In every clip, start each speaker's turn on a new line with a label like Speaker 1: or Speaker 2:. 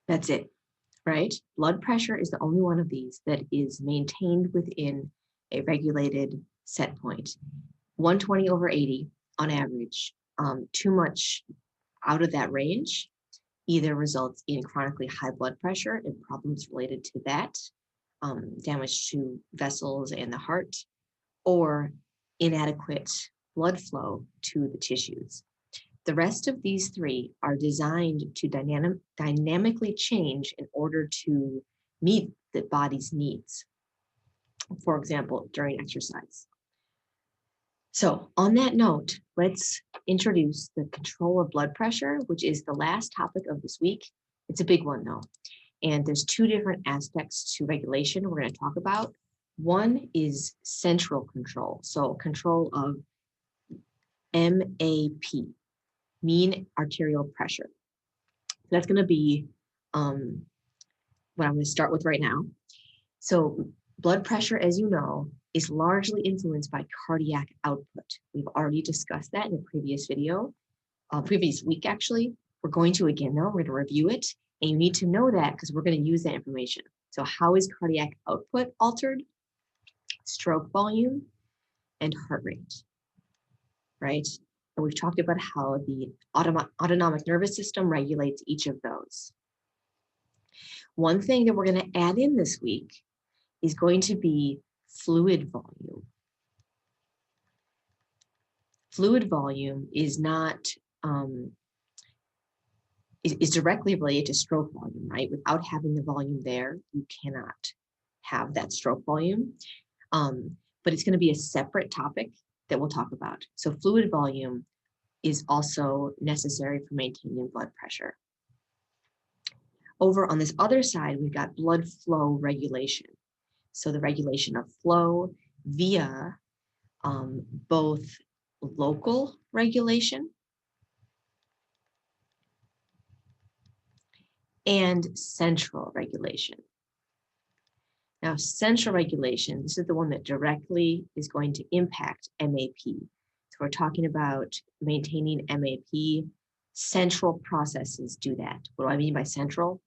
Speaker 1: That's it, right? Blood pressure is the only one of these that is maintained within a regulated set point. 120 over 80 on average. Too much out of that range either results in chronically high blood pressure and problems related to that, damage to vessels and the heart, or inadequate blood flow to the tissues. The rest of these three are designed to dynamically change in order to meet the body's needs, for example, during exercise. So on that note, let's introduce the control of blood pressure, which is the last topic of this week. It's a big one though. And there's two different aspects to regulation we're going to talk about. One is central control. So control of MAP, mean arterial pressure. That's going to be what I'm going to start with right now. So blood pressure, as you know, is largely influenced by cardiac output. We've already discussed that in a previous video, previous week actually. We're going to again though, we're going to review it, and you need to know that because we're going to use that information. So how is cardiac output altered? Stroke volume and heart rate, right? And we've talked about how the autonomic nervous system regulates each of those. One thing that we're going to add in this week is going to be fluid volume. Fluid volume is not, is directly related to stroke volume, right? Without having the volume there, you cannot have that stroke volume. But it's going to be a separate topic that we'll talk about. So fluid volume is also necessary for maintaining blood pressure. Over on this other side, we've got blood flow regulation. So the regulation of flow via both local regulation and central regulation. Now, central regulation, this is the one that directly is going to impact MAP. So we're talking about maintaining MAP. Central processes do that. What do I mean by central?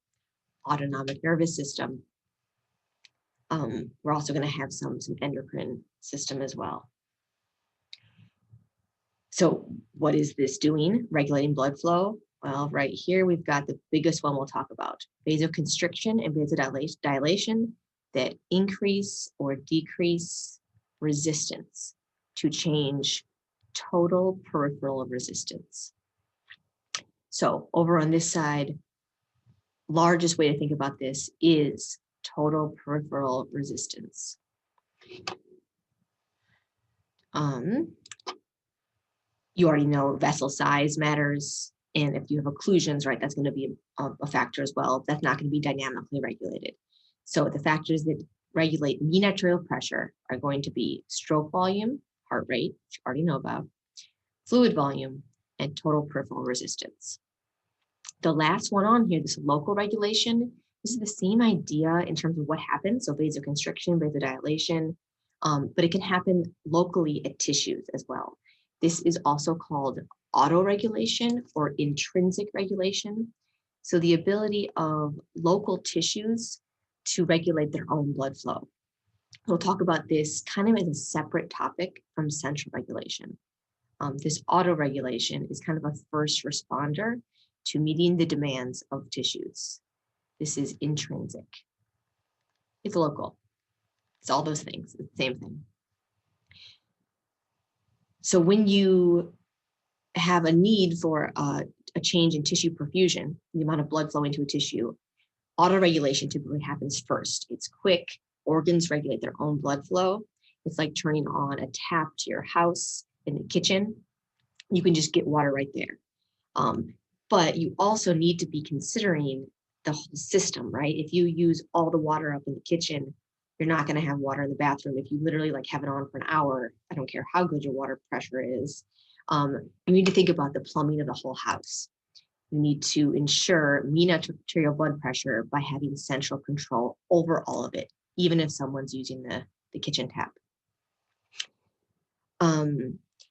Speaker 1: Autonomic nervous system. We're also going to have some endocrine system as well. So what is this doing? Regulating blood flow? Well, right here, we've got the biggest one we'll talk about, vasoconstriction and vasodilation that increase or decrease resistance to change total peripheral resistance. So over on this side, largest way to think about this is total peripheral resistance. You already know vessel size matters. And if you have occlusions, right, that's going to be a factor as well. That's not going to be dynamically regulated. So the factors that regulate mean arterial pressure are going to be stroke volume, heart rate, which you already know about, fluid volume, and total peripheral resistance. The last one on here, this local regulation, this is the same idea in terms of what happens. So vasoconstriction, vasodilation, but it can happen locally at tissues as well. This is also called autoregulation or intrinsic regulation. So the ability of local tissues to regulate their own blood flow. We'll talk about this kind of as a separate topic from central regulation. This autoregulation is kind of a first responder to meeting the demands of tissues. This is intrinsic. It's local. It's all those things. It's the same thing. So when you have a need for a change in tissue perfusion, the amount of blood flowing to a tissue, autoregulation typically happens first. It's quick. Organs regulate their own blood flow. It's like turning on a tap to your house in the kitchen. You can just get water right there. But you also need to be considering the whole system, right? If you use all the water up in the kitchen, you're not going to have water in the bathroom. If you literally like have it on for an hour, I don't care how good your water pressure is. You need to think about the plumbing of the whole house. You need to ensure mean arterial blood pressure by having central control over all of it, even if someone's using the kitchen tap.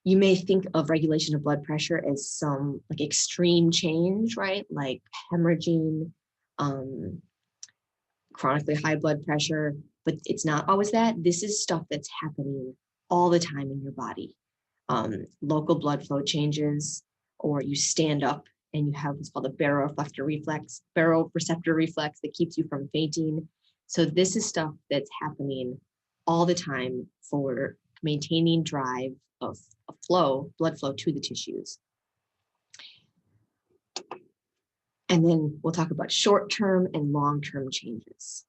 Speaker 1: You may think of regulation of blood pressure as some like extreme change, right? Like hemorrhaging, chronically high blood pressure, but it's not always that. This is stuff that's happening all the time in your body. Local blood flow changes, or you stand up and you have what's called a baroreceptor reflex that keeps you from fainting. So this is stuff that's happening all the time for maintaining drive of blood flow to the tissues. And then we'll talk about short-term and long-term changes.